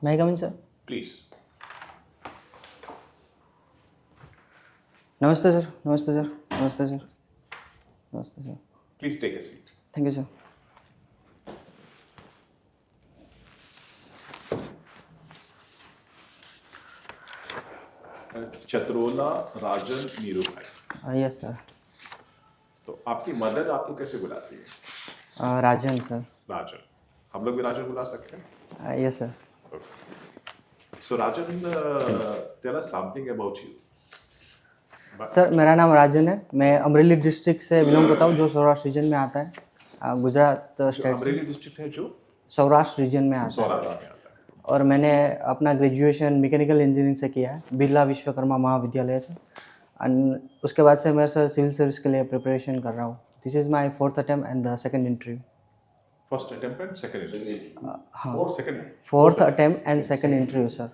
मैं coming sir. Please. नमस्ते sir. नमस्ते सर। नमस्ते सर। नमस्ते sir. Please take a seat. Thank you sir. Chatrola Rajan Neeru भाई। Yes sir. तो आपकी मदर आपको कैसे बुलाती है? राजन सर। राजन। हम लोग भी राजन बुला सकते हैं? Yes sir. So Rajan, tell us something about you. Sir मेरा नाम राजन है। मैं अमरेली डिस्ट्रिक्ट से बिलोंग करता हूँ, जो सौराष्ट्र रीजन में आता है, गुजरात जो स्टेट से। अमरेली डिस्ट्रिक्ट है, जो सौराष्ट्र रीजन में आता है। सौराष्ट्र में आता है। और मैंने अपना ग्रेजुएशन मैकेनिकल इंजीनियरिंग से किया है, बिरला विश्वकर्मा महाविद्यालय से। एंड उसके बाद से मैं सर सिविल सर्विस के लिए प्रिपरेशन कर रहा हूँ। This is my fourth attempt and the second interview. First attempt and second. हाँ, और second. Fourth attempt and second interview sir.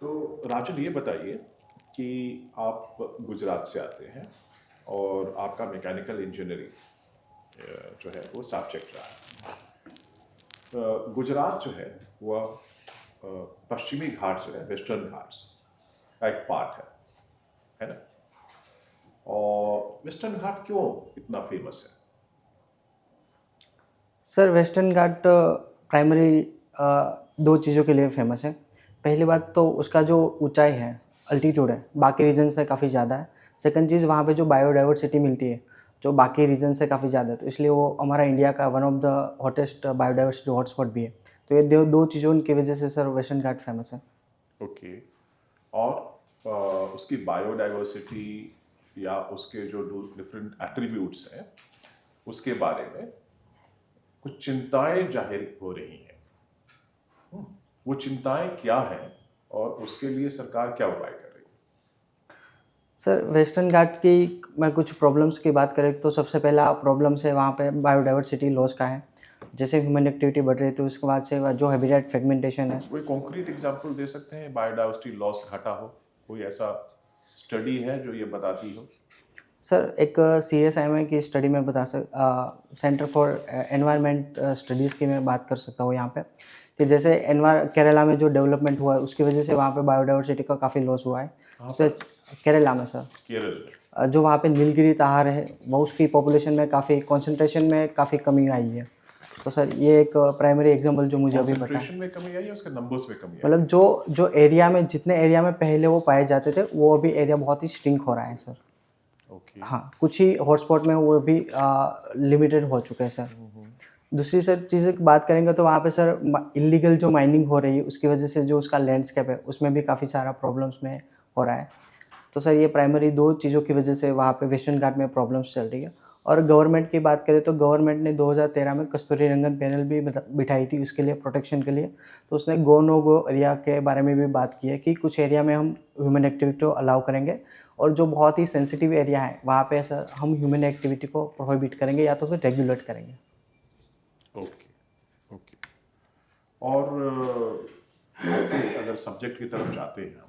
तो राजन, ये बताइए कि आप गुजरात से आते हैं और आपका मैकेनिकल इंजीनियरिंग जो है वो सब्जेक्ट रहा है। गुजरात जो है वह पश्चिमी घाट जो है, वेस्टर्न घाट्स का एक पार्ट है ना? और वेस्टर्न घाट क्यों इतना फेमस है? सर वेस्टर्न घाट प्राइमरी दो चीज़ों के लिए फेमस है। पहली बात तो उसका जो ऊंचाई है, अल्टीट्यूड है, बाकी रीजन से काफ़ी ज़्यादा है। सेकंड चीज़, वहाँ पे जो बायोडाइवर्सिटी मिलती है, जो बाकी रीजन से काफ़ी ज़्यादा है, तो इसलिए वो हमारा इंडिया का one of the hottest biodiversity hotspot भी है। तो ये दो चीज़ों की वजह से सर वेस्टर्न घाट फेमस है। ओके। और उसकी बायोडाइवर्सिटी या उसके जो डिफरेंट एट्रीब्यूट्स हैं उसके बारे में कुछ चिंताएं जाहिर हो रही हैं। वो चिंताएं क्या हैं और उसके लिए सरकार क्या उपाय कर रही है? सर वेस्टर्न घाट की मैं कुछ प्रॉब्लम्स की बात करें तो सबसे पहला प्रॉब्लम्स है वहाँ पे बायोडाइवर्सिटी लॉस का है। जैसे ह्यूमन एक्टिविटी बढ़ रही है तो उसके बाद से जो हैबिटेट फ्रेगमेंटेशन है। कोई कॉन्क्रीट एग्जांपल दे सकते हैं, बायोडाइवर्सिटी लॉस घटा हो? कोई ऐसा स्टडी है जो ये बताती हो? सर एक CSIMI की स्टडी में सेंटर फॉर एनवायरनमेंट स्टडीज़ की मैं बात कर सकता हूँ यहाँ पे, कि जैसे केरला में जो डेवलपमेंट हुआ है उसकी वजह से वहाँ पे बायोडाइवर्सिटी का काफ़ी लॉस हुआ है। कहाँ पर? केरला में सर। केरल। जो वहाँ पे नीलगिरी ताहार है, वो उसकी पॉपुलेशन में काफ़ी कॉन्सेंट्रेशन में काफ़ी कमी आई है। तो सर ये एक प्राइमरी एग्जांपल जो मुझे अभी पता है। कॉन्सेंट्रेशन में कमी आई है, उसके नंबर्स में कमी आई मतलब है? जो जो एरिया में जितने एरिया में पहले वो पाए जाते थे, वो अभी एरिया बहुत ही श्रिंक हो रहा है सर। ओके। हाँ, कुछ ही हॉटस्पॉट में वो भी लिमिटेड हो चुके हैं सर। दूसरी सर चीज़ की बात करेंगे तो वहाँ पे सर इलीगल जो माइनिंग हो रही है उसकी वजह से जो उसका लैंडस्केप है उसमें भी काफ़ी सारा प्रॉब्लम्स में हो रहा है। तो सर ये प्राइमरी दो चीज़ों की वजह से वहाँ पे वेस्टर्न घाट में प्रॉब्लम्स चल रही है। और गवर्नमेंट की बात करें तो गवर्नमेंट ने 2013 में कस्तूरी रंगन पैनल भी मतलब बिठाई थी उसके लिए, प्रोटेक्शन के लिए। तो उसने गो नो गो एरिया के बारे में भी बात की है कि कुछ एरिया में हम ह्यूमन एक्टिविटी को अलाउ करेंगे, और जो बहुत ही सेंसिटिव एरिया है वहाँ पे सर हम ह्यूमन एक्टिविटी को प्रोहिबिट करेंगे या तो फिर रेगुलेट करेंगे। ओके। ओके। और अगर सब्जेक्ट की तरफ जाते हैं हम,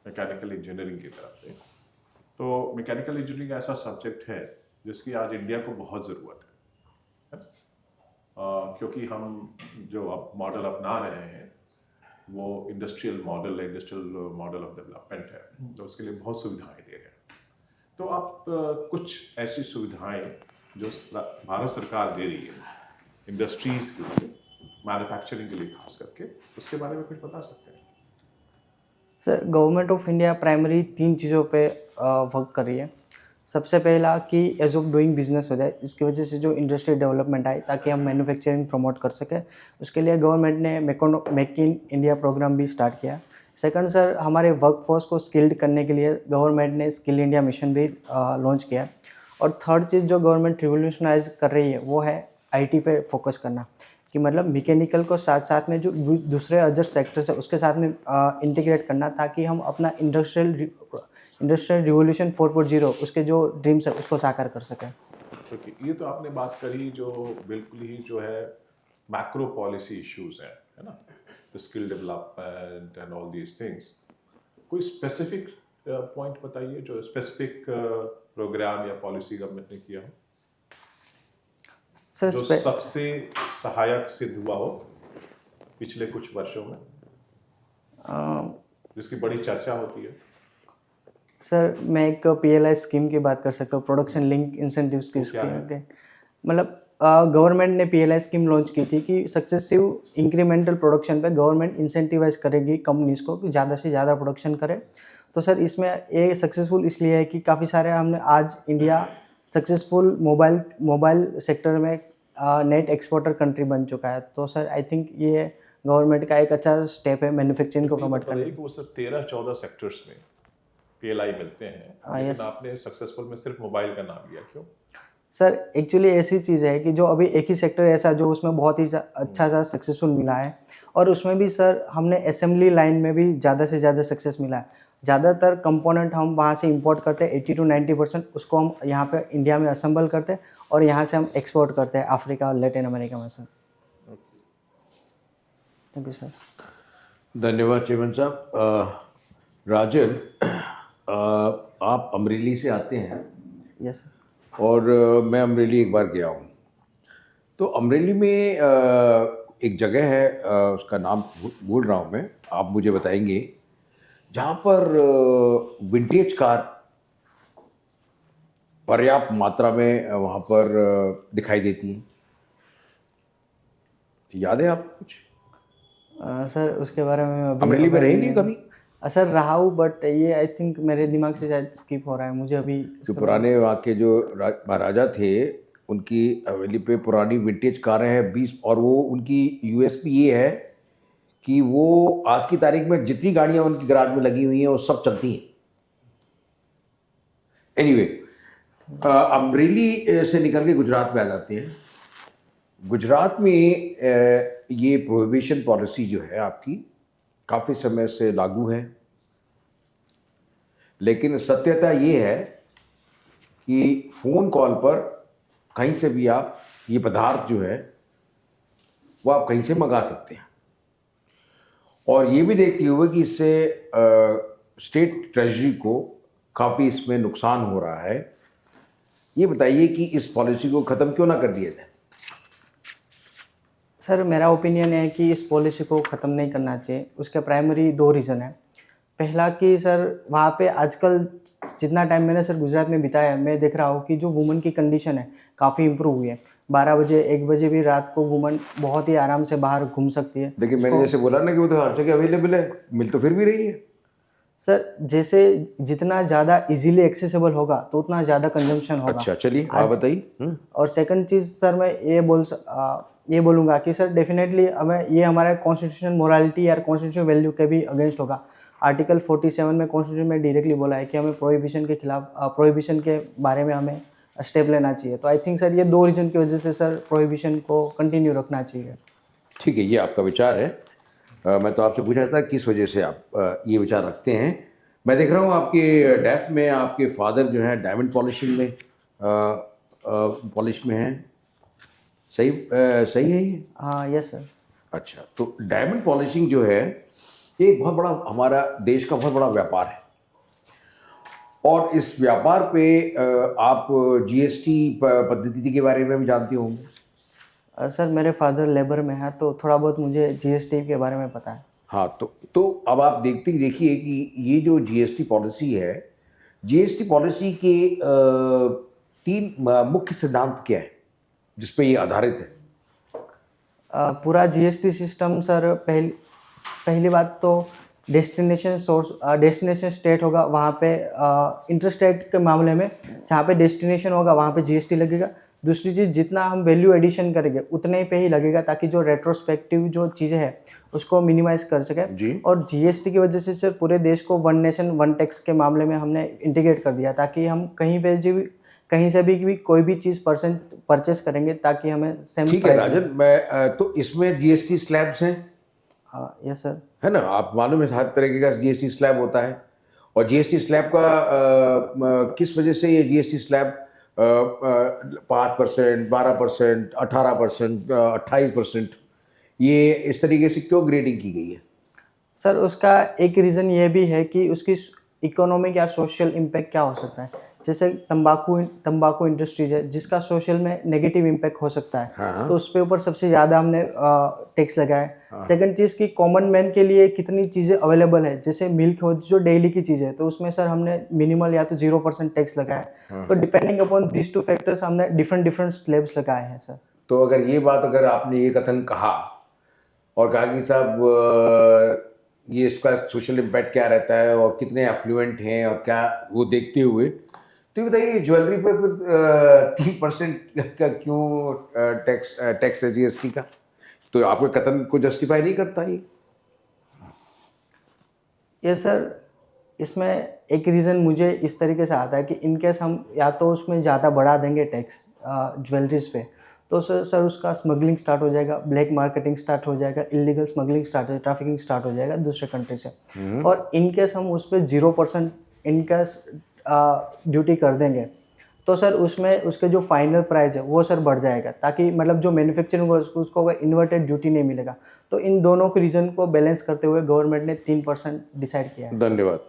मैकेनिकल इंजीनियरिंग की तरफ से, तो मैकेनिकल इंजीनियरिंग ऐसा सब्जेक्ट है जिसकी आज इंडिया को बहुत ज़रूरत है। क्योंकि हम जो अब मॉडल अपना रहे हैं वो इंडस्ट्रियल मॉडल है, इंडस्ट्रियल मॉडल ऑफ डेवलपमेंट है, तो उसके लिए बहुत सुविधाएं दे रहे हैं। तो आप कुछ ऐसी सुविधाएं जो भारत सरकार दे रही है इंडस्ट्रीज़ के लिए, मैन्युफैक्चरिंग के लिए खास करके, उसके बारे में कुछ बता सकते हैं? Sir government of India primary तीन चीज़ों पे वर्क कर रही है। सबसे पहला कि एज ऑफ डूइंग बिजनेस हो जाए, इसकी वजह से जो इंडस्ट्री डेवलपमेंट आए ताकि हम मैन्युफैक्चरिंग प्रमोट कर सकें, उसके लिए गवर्नमेंट ने मेक इन इंडिया प्रोग्राम भी स्टार्ट किया। सेकंड सर, हमारे वर्कफोर्स को स्किल्ड करने के लिए गवर्नमेंट ने स्किल इंडिया मिशन भी लॉन्च किया है। और थर्ड चीज़ जो गवर्नमेंट रिवोल्यूशनाइज कर रही है वो है IT पे फोकस करना, कि मतलब मैकेनिकल को साथ साथ में जो दूसरे अदर सेक्टर्स है उसके साथ में इंटीग्रेट करना, ताकि हम अपना इंडस्ट्रियल रिवोल्यूशन 4.0 उसके जो ड्रीम्स है उसको साकार कर सकें। क्योंकि ये तो आपने बात करी जो बिल्कुल ही जो है मैक्रो पॉलिसी इश्यूज हैं, है ना? The skill development and all these things. कोई स्पेसिफिक पॉइंट बताइए जो स्पेसिफिक प्रोग्राम या पॉलिसी गवर्नमेंट ने किया हो। सर जो सबसे सहायक सिद्ध हुआ हो पिछले कुछ वर्षों में, जिसकी बड़ी चर्चा होती है? सर मैं एक पीएलआई स्कीम की बात कर सकता हूँ, प्रोडक्शन लिंक इंसेंटिव्स की वो क्या स्कीम है? के। मतलब गवर्नमेंट ने पीएलआई स्कीम लॉन्च की थी कि सक्सेसिव इंक्रीमेंटल प्रोडक्शन पे गवर्नमेंट इंसेंटिवाइज करेगी कंपनीज को कि ज़्यादा से ज़्यादा प्रोडक्शन करे। तो सर इसमें ये सक्सेसफुल इसलिए है कि काफ़ी सारे हमने आज इंडिया सक्सेसफुल मोबाइल सेक्टर में नेट एक्सपोर्टर कंट्री बन चुका है। तो सर आई थिंक ये गवर्नमेंट का एक अच्छा स्टेप है मैन्युफैक्चरिंग को मुझे प्रमोट बताइए करने कि वो सिर्फ 13-14 सेक्टर्स में पीएलआई मिलते हैं, लेकिन यस आपने सक्सेसफुल में सिर्फ मोबाइल का नाम लिया, क्यों? सर एक्चुअली ऐसी चीज़ है कि जो अभी एक ही सेक्टर ऐसा जो उसमें बहुत ही अच्छा सा सक्सेसफुल मिला है, और उसमें भी सर हमने असेंबली लाइन में भी ज़्यादा से ज़्यादा सक्सेस मिला है। ज़्यादातर कंपोनेंट हम वहाँ से इंपोर्ट करते हैं 80 to 90%, उसको हम यहाँ पे इंडिया में असेंबल करते हैं और यहाँ से हम एक्सपोर्ट करते हैं अफ्रीका और लैटिन अमेरिका में सर। Thank you sir. धन्यवाद चेमन साहब। राजन, आप अमरेली से आते हैं यस सर। और मैं अमरेली एक बार गया हूँ। तो अमरेली में एक जगह है, उसका नाम भूल रहा हूँ मैं, आप मुझे बताएंगे, जहाँ पर विंटेज कार पर्याप्त मात्रा में वहाँ पर दिखाई देती हैं। याद है आपको कुछ? सर उसके बारे में मैं अभी अमरेली में aware रहे नहीं कभी? सर रहा हूँ, बट ये आई थिंक मेरे दिमाग से शायद स्किप हो रहा है मुझे अभी। जो पुराने वहाँ के जो महाराजा थे, उनकी हवेली पे पुरानी विंटेज कारें हैं 20, और वो उनकी यूएसपी ये है कि वो आज की तारीख में जितनी गाड़ियाँ उनकी गराज में लगी हुई हैं वो सब चलती हैं। एनीवे, अमरेली से निकल के गुजरात में आ जाते हैं। गुजरात में ये प्रोहिबिशन पॉलिसी जो है आपकी काफ़ी समय से लागू है, लेकिन सत्यता ये है कि फ़ोन कॉल पर कहीं से भी आप ये पदार्थ जो है वो आप कहीं से मंगा सकते हैं। और ये भी देखते हुए कि इससे स्टेट ट्रेजरी को काफ़ी इसमें नुकसान हो रहा है, ये बताइए कि इस पॉलिसी को ख़त्म क्यों ना कर दिया जाए? सर मेरा ओपिनियन है कि इस पॉलिसी को ख़त्म नहीं करना चाहिए। उसके प्राइमरी 2 रीज़न है। पहला कि सर वहाँ पे आजकल जितना टाइम मैंने सर गुजरात में बिताया है, मैं देख रहा हूँ कि जो वुमन की कंडीशन है काफ़ी इम्प्रूव हुई है। 12 बजे 1 बजे भी रात को वुमन बहुत ही आराम से बाहर घूम सकती है। लेकिन मैंने जैसे बोला ना कि वो तो हर जगह अवेलेबल है, मिल तो फिर भी रही है। सर जैसे जितना ज़्यादा इजीली एक्सेसिबल होगा तो उतना ज़्यादा कंजम्पशन होगा। अच्छा, चलिए आप बताइए। और सेकंड चीज़ सर मैं ये बोलूँगा कि सर डेफिनेटली हमें ये हमारे कॉन्स्टिट्यूशन मोरालिटी या कॉन्स्टिट्यूशन वैल्यू के भी अगेंस्ट होगा। आर्टिकल 47 में कॉन्स्टिट्यूशन में डायरेक्टली बोला है कि हमें प्रोहिबिशन के खिलाफ प्रोहिबिशन के बारे में हमें स्टेप लेना चाहिए। तो आई थिंक सर ये 2 रीज़न की वजह से सर प्रोहिबिशन को कंटिन्यू रखना चाहिए। ठीक है, ये आपका विचार है। मैं तो आपसे पूछा था किस वजह से आप ये विचार रखते हैं। मैं देख रहा हूँ आपके डैफ में आपके फादर जो है डायमंड पॉलिशिंग में पॉलिश में हैं। सही है ये? हाँ यस सर। अच्छा, तो डायमंड पॉलिशिंग जो है ये एक बहुत बड़ा हमारा देश का बहुत बड़ा व्यापार है, और इस व्यापार पे आप जीएसटी पद्धति के बारे में भी जानते होंगे। सर मेरे फादर लेबर में है तो थोड़ा बहुत मुझे जीएसटी के बारे में पता है। हाँ, तो अब आप देखिए कि ये जो जीएसटी पॉलिसी है, जीएसटी पॉलिसी के 3 मुख्य सिद्धांत क्या है जिस पे ये आधारित है? पूरा जीएसटी सिस्टम सर पहली बात तो डेस्टिनेशन स्टेट होगा, वहाँ पे इंटरस्टेट के मामले में जहाँ पे डेस्टिनेशन होगा वहाँ पे जीएसटी लगेगा। दूसरी चीज़ जितना हम वैल्यू एडिशन करेंगे उतने पे ही लगेगा, ताकि जो रेट्रोस्पेक्टिव जो चीज़ें हैं उसको मिनिमाइज कर सके। जी। और जीएसटी की वजह से सर पूरे देश को वन नेशन वन टैक्स के मामले में हमने इंटीग्रेट कर दिया, ताकि हम कहीं से भी कोई भी चीज़ परचेस करेंगे ताकि हमें सेम। ठीक है राजन, मैं तो इसमें जीएसटी स्लैब्स हैं। हाँ यस सर। है ना, आप मालूम है हर तरीके का जीएसटी स्लैब होता है, और जीएसटी स्लैब का किस वजह से ये जीएसटी स्लैब 5%, 12%, 18%, 28%, ये इस तरीके से क्यों ग्रेडिंग की गई है? सर उसका एक रीज़न ये भी है कि उसकी इकोनॉमिक या सोशल इम्पैक्ट क्या हो सकता है। जैसे तंबाकू इंडस्ट्रीज है जिसका सोशल में नेगेटिव इम्पैक्ट हो सकता है, हाँ। तो उस पे ऊपर सबसे ज़्यादा हमने टैक्स लगाया है। सेकंड चीज़ कि कॉमन मैन के लिए कितनी चीज़ें अवेलेबल है, जैसे मिल्क हो जो डेली की चीज़ है, तो उसमें सर हमने मिनिमल या तो 0% टैक्स लगाया है। तो depending upon this two factors हमने डिफरेंट स्लैब्स लगाए हैं सर। तो अगर आपने ये कथन कहा और कहा कि साहब ये इसका सोशल इम्पैक्ट क्या रहता है और कितने एफ्लुएंट हैं और क्या, वो देखते हुए तो ये बताइए ज्वेलरी पे फिर 3% का क्यों टैक्स है जीएसटी का? तो आपके कथन को जस्टिफाई नहीं करता ये? ये सर इसमें एक रीज़न मुझे इस तरीके से आता है कि इनकेस हम या तो उसमें ज़्यादा बढ़ा देंगे टैक्स ज्वेलरीज पे, तो सर उसका स्मगलिंग स्टार्ट हो जाएगा, ब्लैक मार्केटिंग स्टार्ट हो जाएगा, इलीगल स्मगलिंग स्टार्ट हो, ट्रैफिकिंग स्टार्ट हो जाएगा दूसरे कंट्री से। और इनकेस हम उस पर 0% इनकेस ड्यूटी कर देंगे, तो सर उसमें उसके जो फाइनल प्राइस है वो सर बढ़ जाएगा, ताकि मतलब जो मैन्युफैक्चरिंग होगा उसको इन्वर्टेड ड्यूटी नहीं मिलेगा। तो इन दोनों के रीजन को बैलेंस करते हुए गवर्नमेंट ने 3% डिसाइड किया है। धन्यवाद।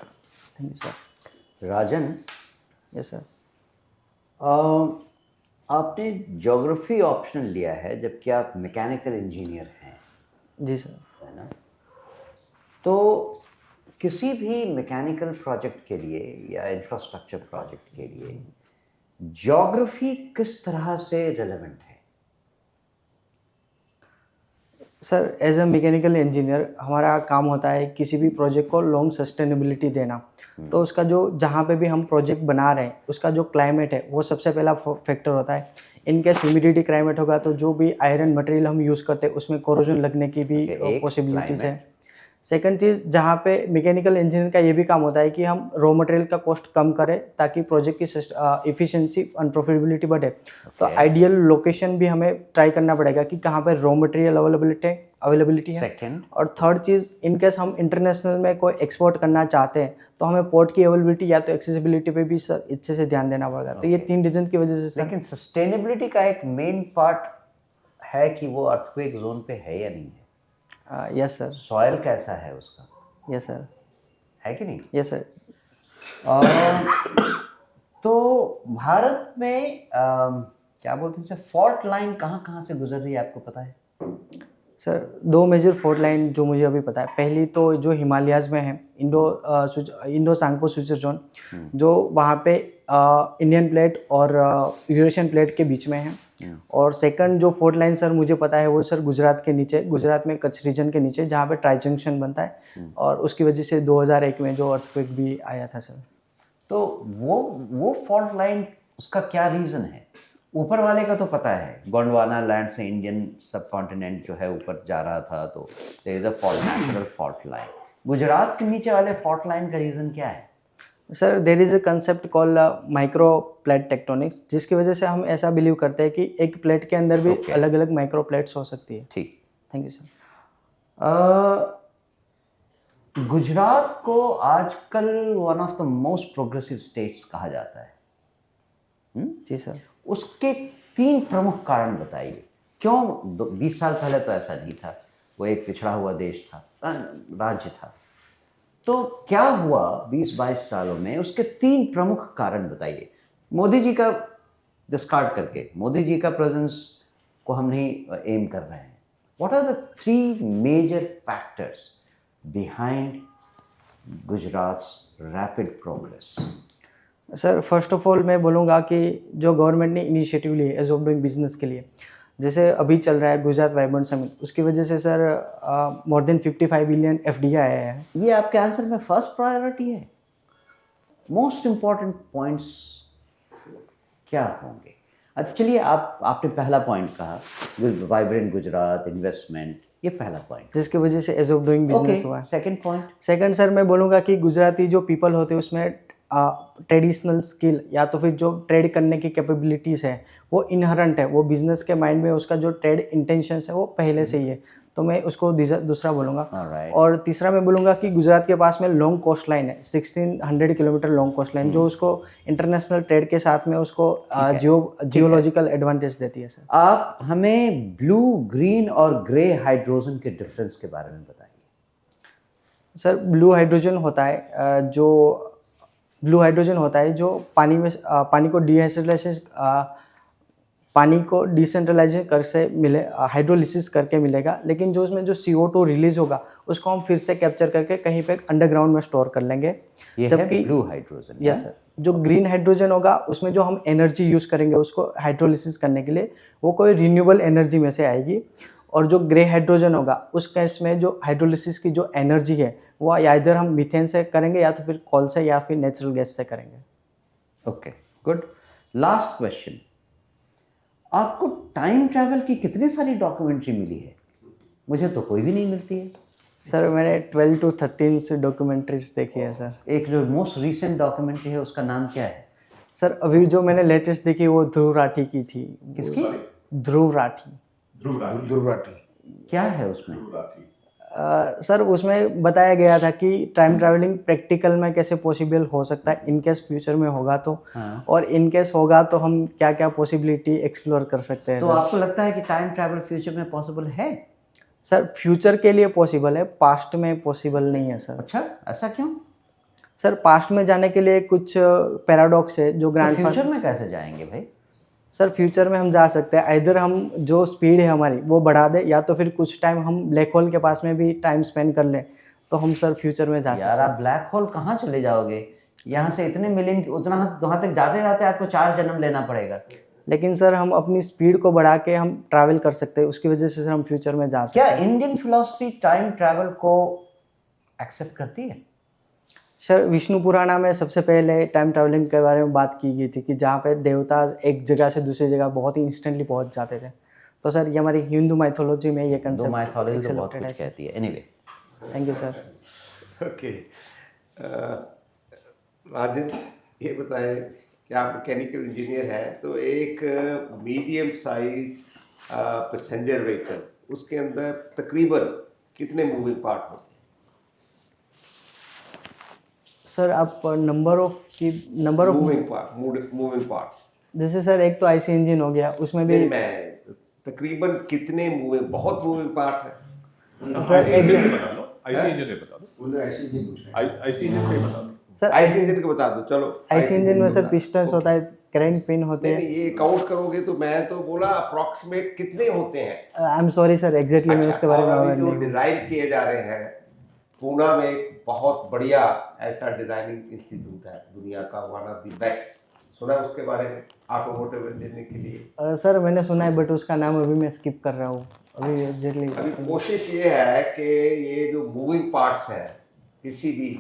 Thank you sir. Rajan, yes sir. आपने ज्योग्राफी ऑप्शनल लिया है जबकि आप मैकेनिकल इंजीनियर हैं, जी सर। है ना? तो किसी भी मैकेनिकल प्रोजेक्ट के लिए या इंफ्रास्ट्रक्चर प्रोजेक्ट के लिए ज्योग्राफी किस तरह से रेलेवेंट है? Sir as a mechanical engineer हमारा काम होता है किसी भी प्रोजेक्ट को लॉन्ग सस्टेनेबिलिटी देना। तो उसका जो जहाँ पे भी हम प्रोजेक्ट बना रहे हैं उसका जो क्लाइमेट है वो सबसे पहला फैक्टर होता है। इनकेस ह्यूमिडिटी क्लाइमेट होगा तो जो भी आयरन मटेरियल हम यूज़ करते हैं उसमें कोरोजन लगने की भी एक पॉसिबिलिटीज़ है। climate। सेकंड चीज़, जहाँ पे मैकेनिकल इंजीनियर का ये भी काम होता है कि हम रॉ मटेरियल का कॉस्ट कम करें ताकि प्रोजेक्ट की इफ़िशिएंसी एंड प्रॉफिटेबिलिटी बढ़े। तो आइडियल लोकेशन भी हमें ट्राई करना पड़ेगा कि कहाँ पर रॉ मटेरियल अवेलेबिलिटी है। सेकंड, और थर्ड चीज़, इनकेस हम इंटरनेशनल में कोई एक्सपोर्ट करना चाहते हैं तो हमें पोर्ट की अवेलेबिलिटी या तो एक्सेसिबिलिटी पे भी सर अच्छे से ध्यान देना पड़ेगा। तो ये 3 रीजन की वजह से सर। लेकिन सस्टेनेबिलिटी का एक मेन पार्ट है कि वो अर्थक्वेक जोन पे है या नहीं है। Yes sir. सॉइल कैसा है उसका, यस सर। है कि नहीं? Yes sir. तो भारत में क्या बोलते हैं इसे, फॉल्ट लाइन कहाँ कहाँ से गुजर रही है आपको पता है? सर 2 मेजर फॉल्ट लाइन जो मुझे अभी पता है, पहली तो जो हिमालयाज़ में है इंडो सांगपो सुचर जोन, जो वहाँ पे इंडियन प्लेट और यूरेशियन प्लेट के बीच में है। और सेकंड जो फॉल्ट लाइन सर मुझे पता है वो सर गुजरात के नीचे, गुजरात में कच्छ रीजन के नीचे, जहाँ पे ट्राई जंक्शन बनता है और उसकी वजह से 2001 में जो अर्थक्वेक भी आया था सर। तो वो फॉल्ट लाइन, उसका क्या रीज़न है? ऊपर वाले का तो पता है, गोंडवाना लैंड से इंडियन सब कॉन्टिनेंट जो है ऊपर जा रहा था, तो there is a fault, natural fault line. Gujarat के नीचे वाले फॉल्ट लाइन का रीज़न क्या है? Sir there is a concept called micro plate tectonics, जिसकी वजह से हम ऐसा बिलीव करते हैं कि एक प्लेट के अंदर भी अलग अलग माइक्रो प्लेट्स हो सकती है। ठीक। Thank you sir. गुजरात को आजकल one of the most progressive states कहा जाता है। जी सर। उसके 3 प्रमुख कारण बताइए। क्यों 20 साल पहले तो ऐसा नहीं था, वो एक पिछड़ा हुआ देश था, राज्य था। तो क्या हुआ 20-22 सालों में, उसके 3 प्रमुख कारण बताइए। मोदी जी का डिस्कार्ड करके, मोदी जी का प्रेजेंस को हम नहीं एम कर रहे हैं। What are the 3 major factors behind Gujarat's rapid progress? Sir first of all मैं बोलूँगा कि जो गवर्नमेंट ने इनिशिएटिव लिए एज ऑफ डूइंग बिजनेस के लिए, जैसे अभी चल रहा है गुजरात वाइब्रेंट समिट, उसकी वजह से sir more than 55 billion FDI आया है। ये आपके आंसर में फर्स्ट प्रायोरिटी है। मोस्ट इम्पॉर्टेंट पॉइंट्स क्या होंगे? अच्छा चलिए, आपने पहला पॉइंट कहा, वाइब्रेंट गुजरात, इन्वेस्टमेंट, ये पहला पॉइंट, जिसकी वजह से एज ऑफ डूइंग बिजनेस हुआ है। Second point? सेकंड सर मैं बोलूँगा कि गुजराती जो पीपल होते हैं उसमें ट्रेडिशनल स्किल या तो फिर जो ट्रेड करने की कैपेबिलिटीज़ है वो इनहरेंट है, वो बिजनेस के माइंड में उसका जो ट्रेड इंटेंशंस है वो पहले से ही है, तो मैं उसको दूसरा बोलूँगा। Alright. और तीसरा मैं बोलूँगा कि गुजरात के पास में लॉन्ग कोस्ट लाइन है, 1600 किलोमीटर लॉन्ग कोस्ट लाइन, जो उसको इंटरनेशनल ट्रेड के साथ में उसको जियोलॉजिकल एडवांटेज देती है सर। आप हमें ब्लू, ग्रीन और ग्रे हाइड्रोजन के डिफरेंस के बारे में बताइए। सर ब्लू हाइड्रोजन होता है जो ब्लू हाइड्रोजन होता है जो पानी को डिसेंट्रलाइजेशन कर से मिले हाइड्रोलिसिस करके मिलेगा, लेकिन जो उसमें जो CO2 रिलीज होगा उसको हम फिर से कैप्चर करके कहीं पे अंडरग्राउंड में स्टोर कर लेंगे। ये है ब्लू हाइड्रोजन। यस सर, जो ग्रीन हाइड्रोजन होगा उसमें जो हम एनर्जी यूज़ करेंगे उसको हाइड्रोलिसिस करने के लिए, वो कोई रिन्यूएबल एनर्जी में से आएगी। और जो ग्रे हाइड्रोजन होगा उस केस में जो हाइड्रोलिसिस की जो एनर्जी है वो या इधर हम मीथेन से करेंगे या तो फिर कोल से या फिर नेचुरल गैस से करेंगे। Okay, good. लास्ट क्वेश्चन, आपको टाइम ट्रैवल की कितनी सारी डॉक्यूमेंट्री मिली है? मुझे तो कोई भी नहीं मिलती है। सर मैंने 12 to 13 से डॉक्यूमेंट्रीज देखी है सर। एक जो मोस्ट रीसेंट डॉक्यूमेंट्री है उसका नाम क्या है? सर अभी जो मैंने लेटेस्ट देखी वो ध्रुव राठी की थी। किसकी? ध्रुव राठी। ध्रुव राठी। क्या है उसमें? सर उसमें बताया गया था कि टाइम ट्रैवलिंग प्रैक्टिकल में कैसे पॉसिबल हो सकता है इन केस फ्यूचर में होगा तो, हाँ। और इन केस होगा तो हम क्या क्या पॉसिबिलिटी एक्सप्लोर कर सकते हैं। तो आपको लगता है कि टाइम ट्रैवल फ्यूचर में पॉसिबल है? सर फ्यूचर के लिए पॉसिबल है, पास्ट में पॉसिबल नहीं है सर। अच्छा, ऐसा क्यों? सर पास्ट में जाने के लिए कुछ पैराडॉक्स है जो तो ग्रैंडफादर। फ्यूचर में कैसे जाएंगे भाई? सर फ्यूचर में हम जा सकते हैं, इधर हम जो स्पीड है हमारी वो बढ़ा दे, या तो फिर कुछ टाइम हम ब्लैक होल के पास में भी टाइम स्पेंड कर लें तो हम सर फ्यूचर में जा सकते यार हैं। आप ब्लैक होल कहाँ चले जाओगे? यहाँ से इतने मिलियन उतना वहाँ तक जाते जाते आपको 4 जन्म लेना पड़ेगा। लेकिन सर हम अपनी स्पीड को बढ़ा के हम ट्रैवल कर सकते हैं, उसकी वजह से सर हम फ्यूचर में जा सकते क्या हैं। इंडियन फिलॉसफी टाइम ट्रैवल को एक्सेप्ट करती है? सर विष्णु पुराणा में सबसे पहले टाइम ट्रैवलिंग के बारे में बात की गई थी कि जहाँ पे देवता एक जगह से दूसरी जगह बहुत ही इंस्टेंटली पहुँच जाते थे। तो सर ये हमारी हिंदू माइथोलॉजी में ये दो कंसेप्ट माइथोलॉजी तो बहुत कुछ कहती है। Anyway, thank you sir. Okay, Rajan ये बताएं कि आप मैकेनिकल इंजीनियर हैं, तो एक मीडियम साइज पैसेंजर व्हीकल, उसके अंदर तकरीबन कितने मूविंग पार्ट होते हैं? सर आप नंबर ऑफ मूविंग पार्ट्स। जैसे सर एक तो आईसी इंजन हो गया, उसमें भी मैं तकरीबन कितने बहुत मूविंग पार्ट है? सर आईसी एक इंजन ही बता लो, आईसी इंजन ही बता दो, बोले ऐसे ही पूछ रहे हैं। आईसी इंजन का ही बता दो। सर आईसी इंजन को बता दो, चलो। आईसी इंजन में सर बता- पिस्टन्स होता है, क्रैंक पिन होते नहीं हैं। नहीं, ये काउंट करोगे तो मैं तो बोला अप्रॉक्सीमेट कितने होते हैं। I am sorry sir, exactly मैं उसके बारे में और aware अभी जो नहीं हूँ। डिजाइन किए जा रहे हैं, पूना में एक बहुत बढ़िया ऐसा डिजाइनिंग इंस्टीट्यूट है, दुनिया का वन ऑफ द बेस्ट। सुना है उसके बारे में, ऑटोमोटिव इंजीनियरिंग के लिए? सर मैंने सुना है बट उसका नाम अभी मैं स्किप कर रहा हूँ अभी एग्जैक्टली। अभी कोशिश ये है कि ये जो मूविंग पार्ट्स हैं किसी भी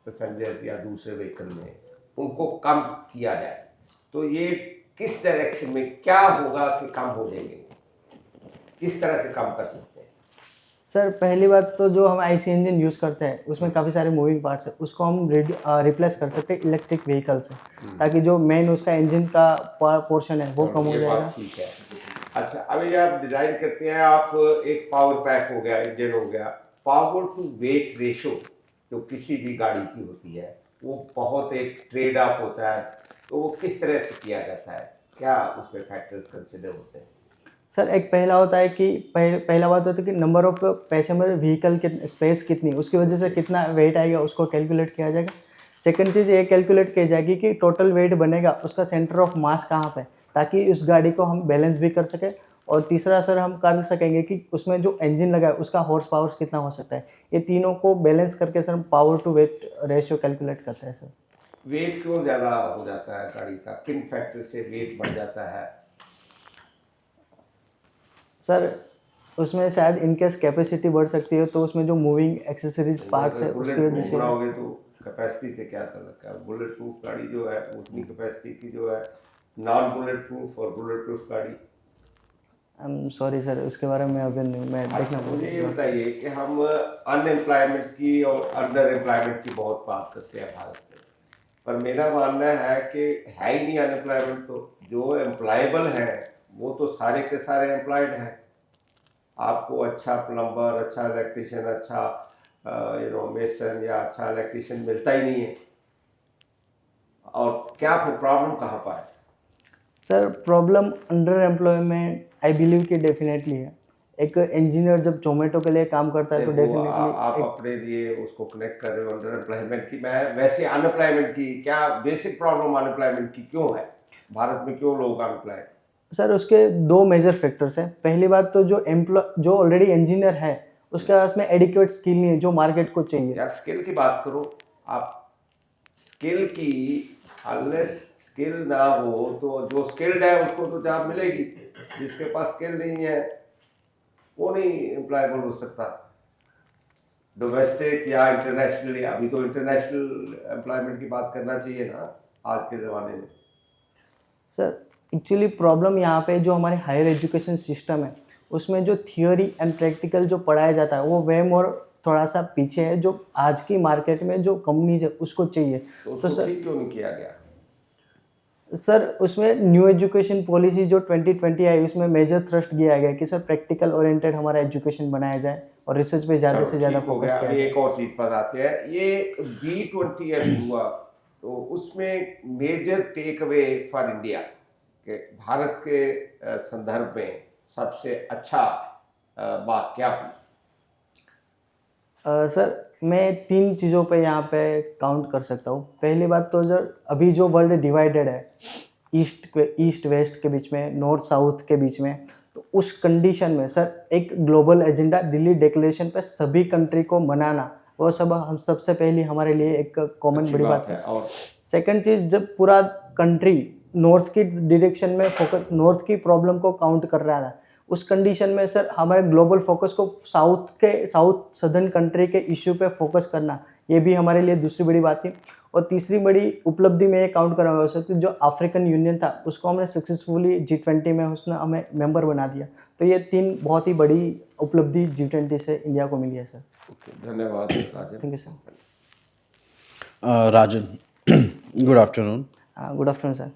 पैसेंजर या दूसरे व्हीकल में, उनको कम किया जाए। तो ये किस डायरेक्शन में क्या होगा कि कम हो जाएंगे, किस तरह से कम कर सकते हैं? सर पहली बात तो जो हम आईसी इंजन यूज़ करते हैं उसमें काफ़ी सारे मूविंग पार्ट्स हैं, उसको हम रिप्लेस कर सकते हैं इलेक्ट्रिक व्हीकल से, ताकि जो मेन उसका इंजन का पोर्शन है वो कम हो ये जाएगा। बात ठीक है। अच्छा, अभी आप डिजाइन करते हैं, आप एक पावर पैक हो गया, इंजन हो गया, पावर टू वेट रेशो जो किसी भी गाड़ी की होती है वो बहुत एक ट्रेड ऑफ होता है, तो वो किस तरह से किया जाता है, क्या उसमें फैक्टर्स कंसिडर होते हैं? सर एक पहला होता है कि पहला बात होता है कि नंबर ऑफ पैसेंजर व्हीकल की स्पेस कितनी, उसकी वजह से कितना वेट आएगा उसको कैलकुलेट किया जाएगा। सेकंड चीज़ ये कैलकुलेट की जाएगी कि टोटल वेट बनेगा उसका सेंटर ऑफ मास कहाँ पे, ताकि उस गाड़ी को हम बैलेंस भी कर सकें। और तीसरा सर हम कर सकेंगे कि उसमें जो इंजन लगा है उसका हॉर्स पावर कितना हो सकता है। ये तीनों को बैलेंस करके सर हम power to weight ratio calculate करते हैं सर। वेट क्यों ज़्यादा हो जाता है गाड़ी का, किन फैक्टर से वेट बढ़ जाता है? सर उसमें शायद इनकेस कैपेसिटी बढ़ सकती है तो उसमें जो मूविंग एक्सेसरीज पार्ट्स है उसकी वजह से। बढ़ाओगे तो कैपेसिटी से क्या तल्लुक है? बुलेट प्रूफ गाड़ी जो है उतनी कैपेसिटी की जो है, नॉन बुलेट प्रूफ और बुलेट प्रूफ गाड़ी। आई एम सॉरी सर, उसके बारे में अगर नहीं मैं देखना अच्छा, मुझे ये पड़ेगा। बताइए कि हम अनएम्प्लॉयमेंट की और अंडर एम्प्लॉयमेंट की बहुत बात करते हैं भारत में, पर मेरा मानना है कि है ही नहीं अनएम्प्लॉयमेंट, तो जो एम्प्लॉयबल हैं वो तो सारे के सारे एम्प्लॉयड हैं। आपको अच्छा प्लम्बर, अच्छा इलेक्ट्रिशियन, अच्छा मेसन या अच्छा इलेक्ट्रिशियन मिलता ही नहीं है, और क्या फिर प्रॉब्लम कहाँ पर है? Sir problem under employment I believe कि डेफिनेटली है। एक इंजीनियर जब जोमेटो के लिए काम करता है तो नहीं, वो आप डेफिनेटली अपने लिए उसको कनेक्ट कर रहे हो अंडर एम्प्लॉयमेंट की। मैं वैसे अनएम्प्लॉयमेंट की क्या बेसिक प्रॉब्लम अनएम्प्लॉयमेंट की क्यों है, भारत में क्यों लोग अनएम्प्लॉयड? सर उसके दो मेजर फैक्टर्स हैं। पहली बात तो जो ऑलरेडी इंजीनियर है उसके पास में एडिक्वेट स्किल नहीं है जो मार्केट को चाहिए। यार स्किल की बात करो आप, स्किल की अनलेस स्किल ना हो तो जो स्किल्ड है उसको तो जॉब मिलेगी, जिसके पास स्किल नहीं है वो नहीं एम्प्लॉयबल हो सकता, डोमेस्टिक या इंटरनेशनली। अभी तो इंटरनेशनल एम्प्लॉयमेंट की बात करना चाहिए ना आज के ज़माने में। सर एक्चुअली प्रॉब्लम यहाँ पे जो हमारे हायर एजुकेशन सिस्टम है उसमें जो थियोरी एंड प्रैक्टिकल जो पढ़ाया जाता है वो वे मोर थोड़ा सा पीछे है जो आज की मार्केट में जो कंपनीज है उसको चाहिए। तो तो उसको सर ठीक क्यों नहीं किया गया? सर उसमें न्यू एजुकेशन पॉलिसी जो 2020 आई उसमें मेजर थ्रस्ट दिया गया कि सर प्रैक्टिकल ओरिएंटेड हमारा एजुकेशन बनाया जाए और रिसर्च पे ज़्यादा चलो से ज़्यादा ठीक हो फोकस गया। किया अभी जाए। एक और चीज पर आते हैं, ये G20 अभी हुआ तो उसमें major take away for India के भारत के संदर्भ में सबसे अच्छा बात क्या हुई? सर मैं तीन चीज़ों पे यहाँ पे काउंट कर सकता हूँ। पहली बात तो सर अभी जो वर्ल्ड डिवाइडेड है ईस्ट वेस्ट के बीच में, नॉर्थ साउथ के बीच में, तो उस कंडीशन में सर एक ग्लोबल एजेंडा दिल्ली डिक्लेरेशन पे सभी कंट्री को मनाना वो सब हम सबसे पहली हमारे लिए एक कॉमन अच्छी बड़ी बात बात है। है। और सेकंड चीज़ जब पूरा कंट्री नॉर्थ की डायरेक्शन में फोकस नॉर्थ की प्रॉब्लम को काउंट कर रहा था उस कंडीशन में सर हमारे ग्लोबल फोकस को साउथ सदर्न कंट्री के इश्यू पे फोकस करना ये भी हमारे लिए दूसरी बड़ी बात थी। और तीसरी बड़ी उपलब्धि में ये काउंट करा सर कि जो अफ्रीकन यूनियन था उसको हमने सक्सेसफुली G20 में उसने हमें मेंबर बना दिया। तो ये तीन बहुत ही बड़ी उपलब्धि G20 से इंडिया को मिली है सर। ओके, धन्यवाद Rajan. Thank you sir. Rajan, good afternoon. Good afternoon sir.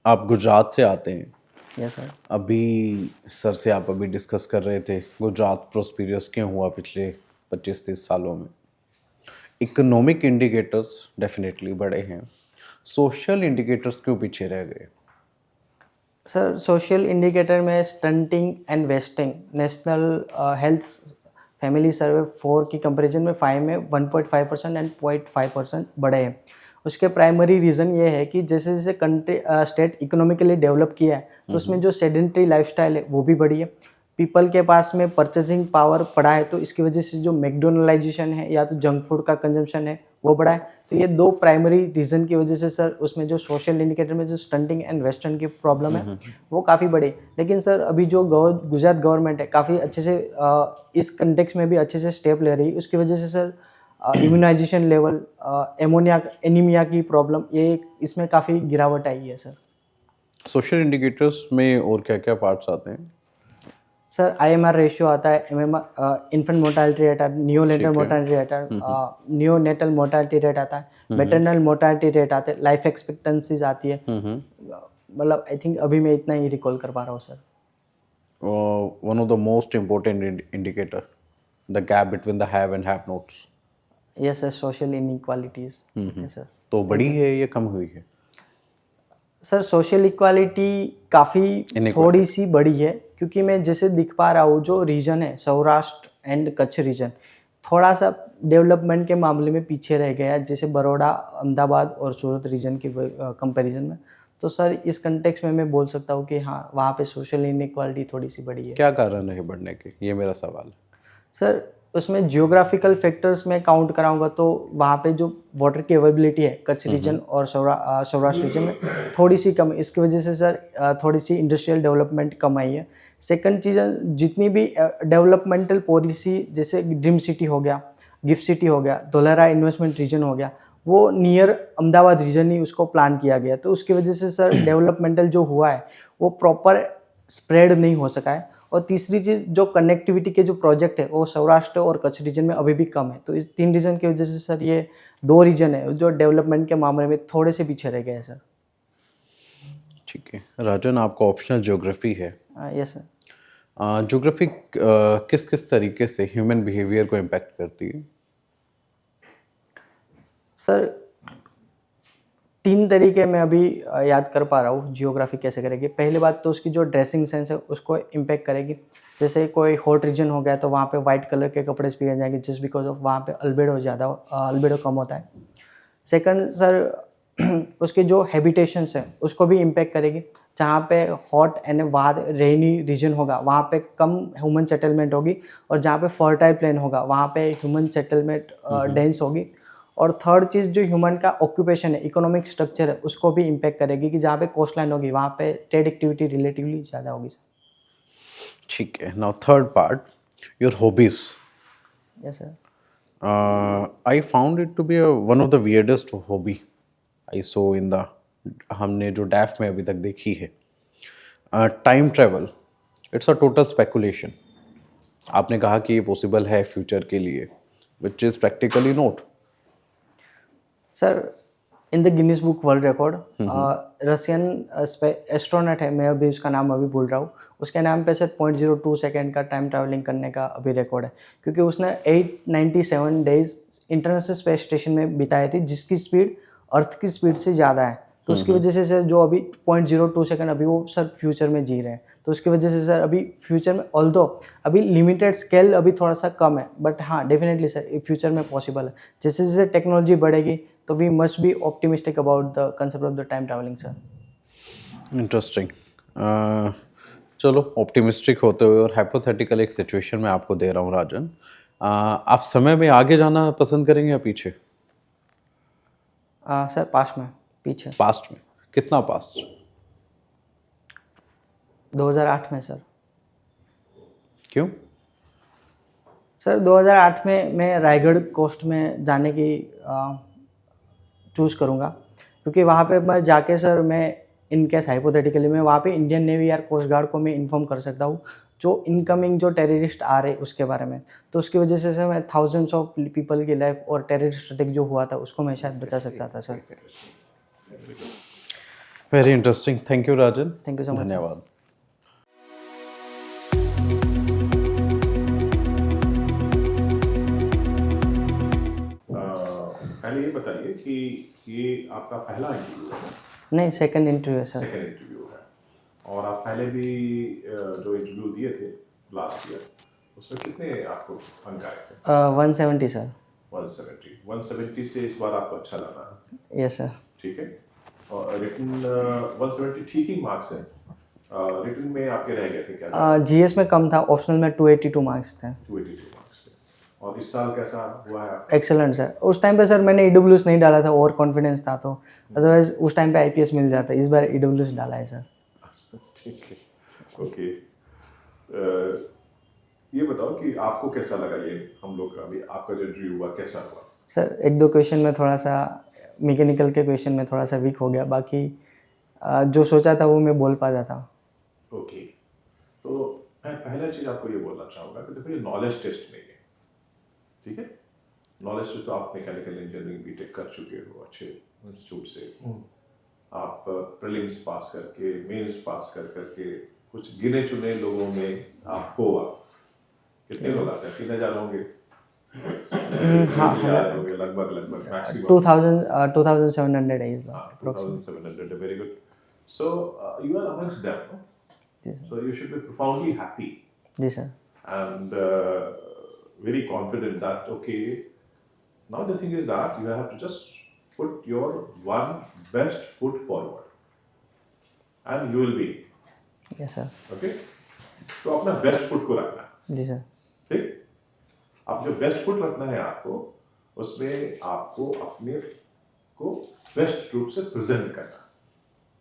आप गुजरात से आते हैं। Yes sir. अभी सर से आप अभी डिस्कस कर रहे थे गुजरात प्रोस्पिरियस क्यों हुआ पिछले 25-30 सालों में। इकोनॉमिक इंडिकेटर्स डेफिनेटली बड़े हैं, सोशल इंडिकेटर्स क्यों पीछे रह गए? सर सोशल इंडिकेटर में stunting and wasting national health family survey 4 की कंपैरिजन में 5 में 1.5% एंड 0.5% बढ़े हैं। उसके प्राइमरी रीज़न ये है कि जैसे जैसे कंट्री स्टेट इकोनॉमिकली डेवलप किया है तो उसमें जो सेडेंट्री लाइफस्टाइल है वो भी बढ़ी है। पीपल के पास में परचेसिंग पावर बढ़ा है तो इसकी वजह से जो मैकडोनलाइजेशन है या तो जंक फूड का कंजम्पशन है वो बढ़ा है। तो ये दो प्राइमरी रीज़न की वजह से सर उसमें जो सोशल इंडिकेटर में जो स्टंटिंग एंड वेस्टर्न की प्रॉब्लम है वो काफ़ी बढ़ी। लेकिन सर अभी जो गुजरात गवर्नमेंट है काफ़ी अच्छे से इस कंटेक्स में भी अच्छे से स्टेप ले रही है। उसकी वजह से सर इम्यूनाइजेशन लेवल, एनीमिया की प्रॉब्लम ये इसमें काफ़ी गिरावट आई है सर। सोशल इंडिकेटर्स में और क्या क्या पार्ट्स आते हैं? सर IMR रेशियो आता है, MMR इन्फेंट मोर्टालिटी रेट आता है, नियोनेटल मोर्टालिटी रेट आता है, नियोनेटल मोर्टालिटी रेट आता है, मैटरनल मोर्टालिटी रेट आते हैं, लाइफ एक्सपेक्टेंसीज आती है। मतलब आई थिंक अभी मैं इतना ही रिकॉल कर पा रहा हूँ sir. One of the most important indicator, the gap between the have and have nots. Yes sir, social inequalities. Sir तो बड़ी है या कम हुई है? सर सोशल इक्वालिटी काफ़ी थोड़ी सी बड़ी है क्योंकि मैं जैसे दिख पा रहा हूँ जो रीजन है सौराष्ट्र एंड कच्छ रीजन थोड़ा सा डेवलपमेंट के मामले में पीछे रह गया है, जैसे बड़ौदा, अहमदाबाद और सूरत रीजन की कंपैरिजन में। तो सर इस कंटेक्स्ट में मैं बोल सकता हूँ कि हाँ वहाँ पे सोशल इनइक्वालिटी थोड़ी सी बड़ी है। क्या कारण है बढ़ने के, ये मेरा सवाल है। सर उसमें जियोग्राफिकल फैक्टर्स में काउंट कराऊंगा तो वहाँ पे जो वाटर की अवेलेबिलिटी है कच्छ रीजन और सौराष्ट्र रीजन में थोड़ी सी कम है। इसकी वजह से सर थोड़ी सी इंडस्ट्रियल डेवलपमेंट कम आई है। सेकंड चीज़, जितनी भी डेवलपमेंटल पॉलिसी जैसे ड्रीम सिटी हो गया, गिफ्ट सिटी हो गया, धोलारा इन्वेस्टमेंट रीजन हो गया, वो नियर अहमदाबाद रीजन ही उसको प्लान किया गया। तो उसकी वजह से सर डेवलपमेंटल जो हुआ है वो प्रॉपर स्प्रेड नहीं हो सका है। और तीसरी चीज़, जो कनेक्टिविटी के जो प्रोजेक्ट है वो सौराष्ट्र और कच्छ रीजन में अभी भी कम है। तो इस 3 रीजन की वजह से सर ये 2 रीजन है जो डेवलपमेंट के मामले में थोड़े से पीछे रह गए हैं सर। ठीक है राजन, आपका ऑप्शनल ज्योग्राफी है। Yes sir. ज्योग्राफी किस किस तरीके से ह्यूमन बिहेवियर को इम्पैक्ट करती है? सर 3 तरीके मैं अभी याद कर पा रहा हूँ जियोग्राफी कैसे करेगी। पहली बात तो उसकी जो ड्रेसिंग सेंस है उसको इम्पैक्ट करेगी। जैसे कोई हॉट रीजन हो गया तो वहाँ पे वाइट कलर के कपड़े पहने जाएंगे जस्ट बिकॉज ऑफ वहाँ पे अल्बेडो कम होता है। सेकंड सर उसके जो हैबिटेशंस हैं उसको भी इम्पैक्ट करेगी। जहाँ पे हॉट एंड वहाँ रेनी रीजन होगा वहाँ पे कम ह्यूमन सेटलमेंट होगी, और जहाँ पे फर्टाइल प्लेन होगा वहाँ पे ह्यूमन सेटलमेंट डेंस होगी। और थर्ड चीज़ जो ह्यूमन का ऑक्यूपेशन है, इकोनॉमिक स्ट्रक्चर है, उसको भी इम्पैक्ट करेगी कि जहाँ पे कोस्ट लाइन होगी वहाँ पे ट्रेड एक्टिविटी रिलेटिवली ज़्यादा होगी सर। ठीक है, now third part, your hobbies. Yes sir. I found it to be one of the weirdest hobby I saw in the हमने जो डैफ में अभी तक देखी है. Time travel, it's a total speculation. आपने कहा कि ये पॉसिबल है फ्यूचर के लिए, which is practically not. Sir in the Guinness book world record Russian astronaut है, मैं अभी उसका नाम अभी भूल रहा हूँ, उसके नाम पे सर 0.02 सेकेंड का टाइम ट्रैवलिंग करने का अभी रिकॉर्ड है, क्योंकि उसने 897 डेज इंटरनेशनल स्पेस स्टेशन में बिताए थे जिसकी स्पीड अर्थ की स्पीड से ज़्यादा है। तो उसकी वजह से सर जो अभी 0.02 सेकेंड अभी वो सर फ्यूचर में जी रहे हैं, तो उसकी वजह से सर अभी फ्यूचर में ऑल्दो अभी लिमिटेड स्केल अभी थोड़ा सा कम है, बट हाँ डेफिनेटली सर फ्यूचर में पॉसिबल है। जैसे जैसे टेक्नोलॉजी बढ़ेगी तो we must be optimistic about the concept of the time travelling sir. Interesting. चलो, ऑप्टिमिस्टिक होते हुए और हाइपोथेटिकल एक सिचुएशन में आपको दे रहा हूँ राजन. आप समय में आगे जाना पसंद करेंगे या पीछे? सर पास्ट में, पीछे पास्ट में? कितना पास्ट? 2008 में सर। क्यों? सर 2008 में मैं रायगढ़ कोस्ट में जाने की चूज़ करूँगा, क्योंकि वहाँ पे मैं जाके सर मैं इन केस हाइपोथेटिकली मैं वहाँ पे इंडियन नेवी या कोस्ट गार्ड को मैं इन्फॉर्म कर सकता हूँ जो इनकमिंग जो टेररिस्ट आ रहे उसके बारे में। तो उसकी वजह से सर मैं थाउजेंड्स ऑफ पीपल की लाइफ और टेररिस्ट अटैक जो हुआ था उसको मैं शायद बचा सकता था sir. Very interesting. Thank you Rajan. Thank you so much, sir. धन्यवाद. पहले ये बताइए कि ये आपका पहला इंटरव्यू है? नहीं, सेकंड इंटरव्यू है सर। सेकंड इंटरव्यू है, और आप पहले भी जो इंटरव्यू दिए थे लास्ट ईयर उसमें कितने आपको अंक आए थे? 170 सर। 170 से इस बार आपको अच्छा लगा है? Yes sir. ठीक है. और रिटन 170 ठीक ही मार्क्स है. रिटन में आपके रह गए थे क्या? जीएस में कम था, ऑप्शनल में 282 मार्क्स थे। 282 मार्क्स थे. और इस साल कैसा हुआ है आपका? Excellent sir. उस टाइम पे सर मैंने ईडब्ल्यूएस नहीं डाला था, ओवर कॉन्फिडेंस था, तो अदरवाइज उस टाइम पे आईपीएस मिल जाता। इस बार ईडब्ल्यूएस डाला है सर। ठीक है, ओके. ये बताओ कि आपको कैसा लगा ये हम लोग का अभी आपका जो इंटरव्यू हुआ कैसा हुआ? सर एक दो क्वेश्चन में थोड़ा सा मैकेनिकल के क्वेश्चन में थोड़ा सा वीक हो गया, बाकी जो सोचा था वो मैं बोल पाता था। ओके. तो मैं पहला चीज़ आपको ये बोलना चाहूँगा कि देखो ये नॉलेज टेस्ट नहीं है, ठीक है. नॉलेज टेस्ट तो आप मैकेनिकल इंजीनियरिंग बीटेक कर चुके हो अच्छे इंस्टीट्यूट से, आप प्रीलिम्स पास करके मेंस पास कर करके कुछ गिने चुने लोगों में आपको कितने लोग आते हैं? 3000 होंगे. हाँ, होंगे लगभग मैक्सिमम 2700 है इस बार। 2700. Very good. So you are amongst them, no? जी sir. So you should be profoundly happy जी sir. and very confident that okay, now the thing is that you have to just put your one best foot forward and you will be yes sir. okay. तो अपना best foot को रखना है, जी sir. ठीक. अब जो best foot रखना है आपको, उसमें आपको अपने को बेस्ट रूप से प्रेजेंट करना.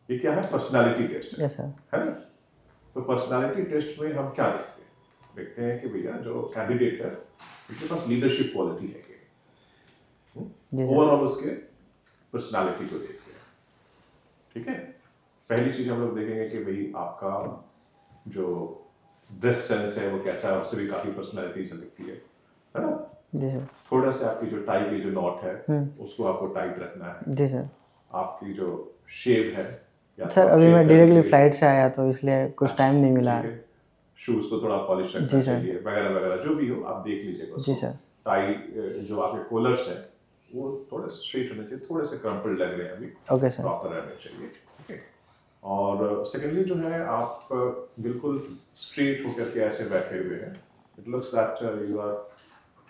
ये क्या है? Personality test yes sir. है ना. तो पर्सनालिटी टेस्ट में हम क्या देखते हैं? देखते हैं कि भैया जो कैंडिडेट है उसके पास लीडरशिप क्वालिटी है जी सर। ओवरऑल उसके पर्सनालिटी को देखते हैं, ठीक है. पहली चीज हम लोग देखेंगे कि भाई आपका जो ड्रेस सेंस है वो कैसा है, उससे भी काफी पर्सनालिटी झलकती है ना. जी सर। थोड़ा सा आपकी जो टाई की जो नॉट है उसको आपको टाइट रखना है. जी सर। आपकी जो शेव है या सर अभी मैं डायरेक्टली फ्लाइट से आया तो इसलिए कुछ टाइम नहीं मिला। शूज को थोड़ा पॉलिश रखना जी सर। चाहिए वगैरह वगैरह, जो भी हो आप देख लीजिएगा. जी सर। टाई जो आपके कॉलर्स है वो थोड़े स्ट्रेट होने चाहिए, थोड़े से क्रम्पल लग रहे हैं अभी, ओके सर। प्रॉपर रहने चाहिए, ठीक है। और सेकेंडली जो है आप बिल्कुल स्ट्रेट होकर के ऐसे बैठे हुए हैं, it looks that you are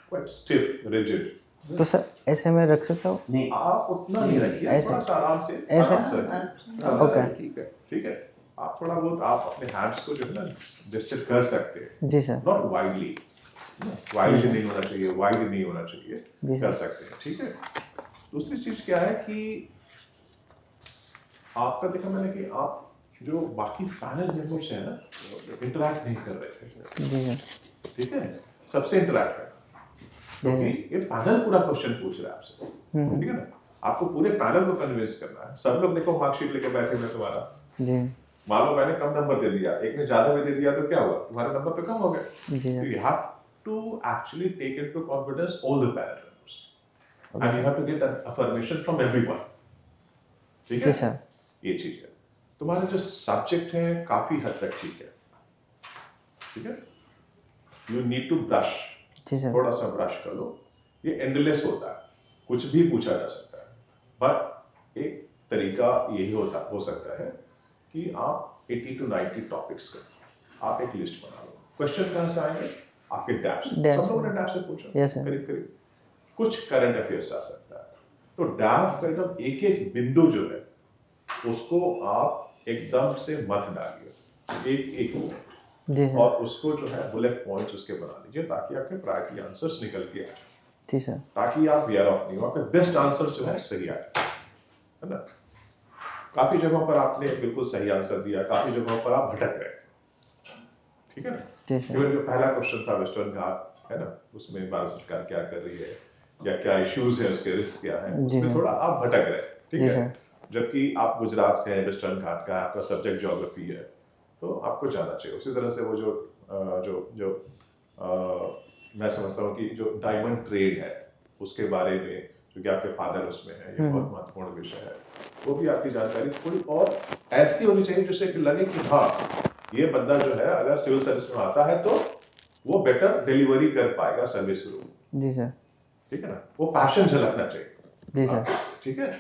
quite stiff, rigid. तो सर ऐसे में रख सकता हूँ? नहीं, आप उतना नहीं रखिए, ऐसे? थोड़ा सा आराम से, ऐसे? आराम से रखिए। ओके। ठीक है, ठीक है। आप थोड़ा बहुत आप अपने हैंड्स को जो है ना जेस्चर कर सकते हैं, जी सर। नॉट वाइडली, वाइडली नहीं होना चाहिए, वाइड नहीं होना चाहिए, जी कर सकते हैं, ठीक है। दूसरी चीज क्या है कि आपका देखा मैंने कि आप जो बाकी पैनल मेंबर्स हैं ना, इंटरैक्ट नहीं कर रहे थे, जी सर। ठीक है। सबसे इंटरैक्ट करना, क्योंकि ये पैनल पूरा क्वेश्चन पूछ रहा है आपसे, ठीक है ना। आपको पूरे पैनल को कन्विंस करना है। सब लोग देखो मार्कशीट लेके बैठे हुए तुम्हारा, जी मान लो मैंने कम नंबर दे दिया, एक ने ज्यादा भी दे दिया, तो क्या हुआ, तुम्हारे नंबर तो कम हो गए। जी So sir. you have to actually take into confidence all the panel members, and you have to get a permission from everyone, ठीक जी है। सर। ये चीज है। तुम्हारे जो सब्जेक्ट है काफी हद तक ठीक है, ठीक है। यू नीड टू ब्रश, जी सर। थोड़ा सा ब्रश कर लो। ये एंडलेस होता है, कुछ भी पूछा जा सकता है, बट एक तरीका यही हो सकता है कि आप 80 to 90 टॉपिक्स करो, आप एक लिस्ट बना लो। क्वेश्चन कहाँ से आएंगे, आपके डैप से। डैप सब लोगों से। ने डैप से पूछा, Yes, sir. करीब करीब कुछ करंट अफेयर्स आ सकता है। तो डैप का एकदम एक एक बिंदु जो है उसको आप एकदम से मत डालिए, एक एक मिनट, जी सर। और उसको जो है बुलेट पॉइंट्स उसके बना लीजिए, ताकि आपके प्रायोरिटी आंसर्स निकल के आ जाए, जी सर। ताकि आप वेयर ऑफ नहीं हो, आपके बेस्ट आंसर जो है सही आ जाए, है ना। काफी जगहों पर आपने बिल्कुल सही आंसर दिया, काफी जगहों पर आप भटक गए, ठीक है ना। जी सर। इवन जो पहला क्वेश्चन था वेस्टर्न घाट, है ना, उसमें भारत सरकार क्या कर रही है या क्या इश्यूज है, उसके रिस्क क्या है, जी उसमें सर। थोड़ा आप भटक रहे, ठीक जी है। सर। जबकि आप गुजरात से हैं, वेस्टर्न घाट का आपका सब्जेक्ट ज्योग्राफी है, तो आपको जाना चाहिए। उसी तरह से वो जो मैं समझता हूँ कि जो डायमंड ट्रेड है उसके बारे में, क्योंकि आपके फादर उसमें है, ये बहुत महत्वपूर्ण विषय है, वो भी आपकी जानकारी थोड़ी और ऐसी होनी चाहिए जिससे कि लगे कि हाँ, ये बंदा जो है अगर सिविल सर्विस में आता है तो वो बेटर डिलीवरी कर पाएगा सर्विस के रूप में, जी सर। ठीक है ना। वो पैशन झलकना चाहिए जी सर। आपके से, ठीक है।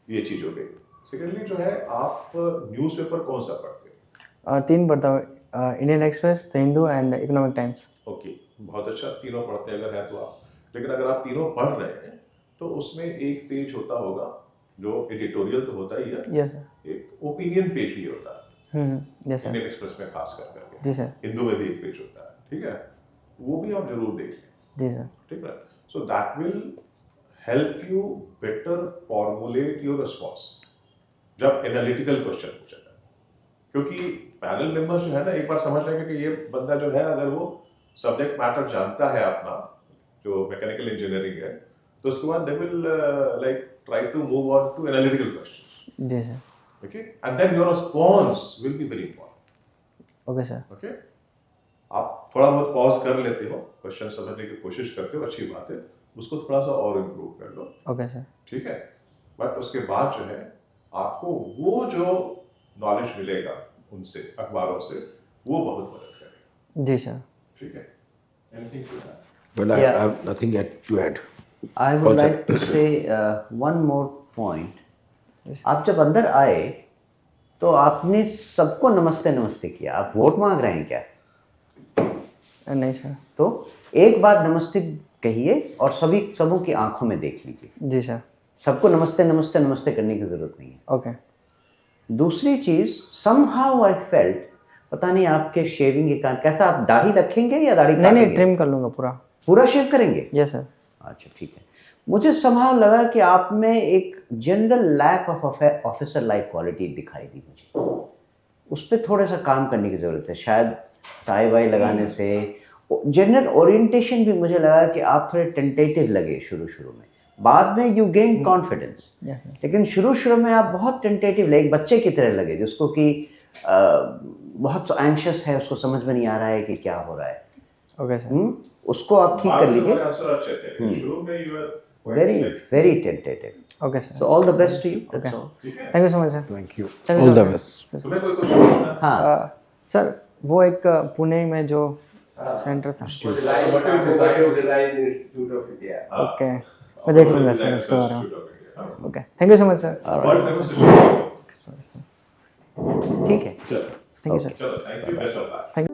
ये चीज हो गई। सेकेंडली जो है, आप न्यूज़पेपर कौन सा पढ़ते हैं? 3 पढ़ता हूँ, Indian express, the Hindu and economic times. Okay, बहुत अच्छा, तीनों पढ़ते हैं अगर है तो आप। लेकिन अगर आप तीनों पढ़ रहे हैं तो उसमें एक पेज होता होगा जो एडिटोरियल तो होता ही है, यस सर। एक ओपिनियन पेज भी होता है यस सर। इंडियन एक्सप्रेस में, खास करके जी सर। हिंदू में भी एक पेज होता है, ठीक है। वो भी आप जरूर देख लें, जी सर। ठीक है। So that will help you better formulate your response जब एनालिटिकल क्वेश्चन पूछा जाए, क्योंकि पैनल मेंबर्स जो है ना, एक बार समझ लेंगे कि ये बंदा जो है अगर वो सब्जेक्ट मैटर जानता है अपना, जो मैकेनिकल इंजीनियरिंग है, तो उसके बाद they will like try to move on to analytical questions, जी sir. Okay, and then your response will be very important, okay sir. Okay. आप थोड़ा बहुत पॉज कर लेते हो, क्वेश्चन समझने की कोशिश करते हो, अच्छी बात है, उसको थोड़ा सा और इम्प्रूव कर लो, ओके सर। ठीक है। बट उसके बाद जो है आपको वो जो नॉलेज मिलेगा उनसे, अखबारों से, वो बहुत मदद करेगा, जी सर। ठीक है। Anything to add? Well, I Yeah. have nothing yet to add. I would Also- like to say one more point. आप जब अंदर आए तो आपने सबको नमस्ते नमस्ते किया। आप वोट मांग रहे हैं क्या? नहीं सर। तो एक बार नमस्ते कहिए और सबों की आंखों में देख लीजिए। जी सर। सबको नमस्ते नमस्ते नमस्ते करने की जरूरत नहीं है। ओके। दूसरी चीज, somehow I felt, पता नहीं आपके शेविंग के कारण कैसा, आप दाढ़ी रखेंगे या दाढ़ी नहीं काटेंगे? ट्रिम कर लूँगा पूरा। पूरा शेव करेंगे? Yes sir. अच्छा, ठीक है। मुझे somehow लगा कि आप में एक general lack of officer like quality दिखाई दी मुझे। उस पर थोड़ा सा काम करने की ज़रूरत है, शायद टाई वाई लगाने से। जनरल ओरिएंटेशन भी मुझे लगा कि आप थोड़े टेंटेटिव लगे शुरू में, बाद में you gain confidence, yes sir. लेकिन शुरू में आप बहुत टेंटेटिव लगे, एक बच्चे की तरह लगे जिसको कि बहुत एंशियस है, उसको समझ में नहीं आ रहा है कि क्या हो रहा है। Okay sir. उसको आप ठीक कर लीजिए। आंसर अच्छे थे, लेकिन शुरू में you are very tentative. Okay sir. So all the best to you, that's all. ठीक है। Thank you so much sir. Thank you. Thank you, All sir. the best. तुम्हें कोई क्वेश्चन पूछना है? हाँ, सर वो एक पुणे में जो सेंटर था। Design institute of India. Okay. मैं देख लूँगा सर इसके बारे में। Okay, thank you so much sir. World famous institute. ठीक है। चलो थैंक यू सर। चलो, thank you, best of luck. Thank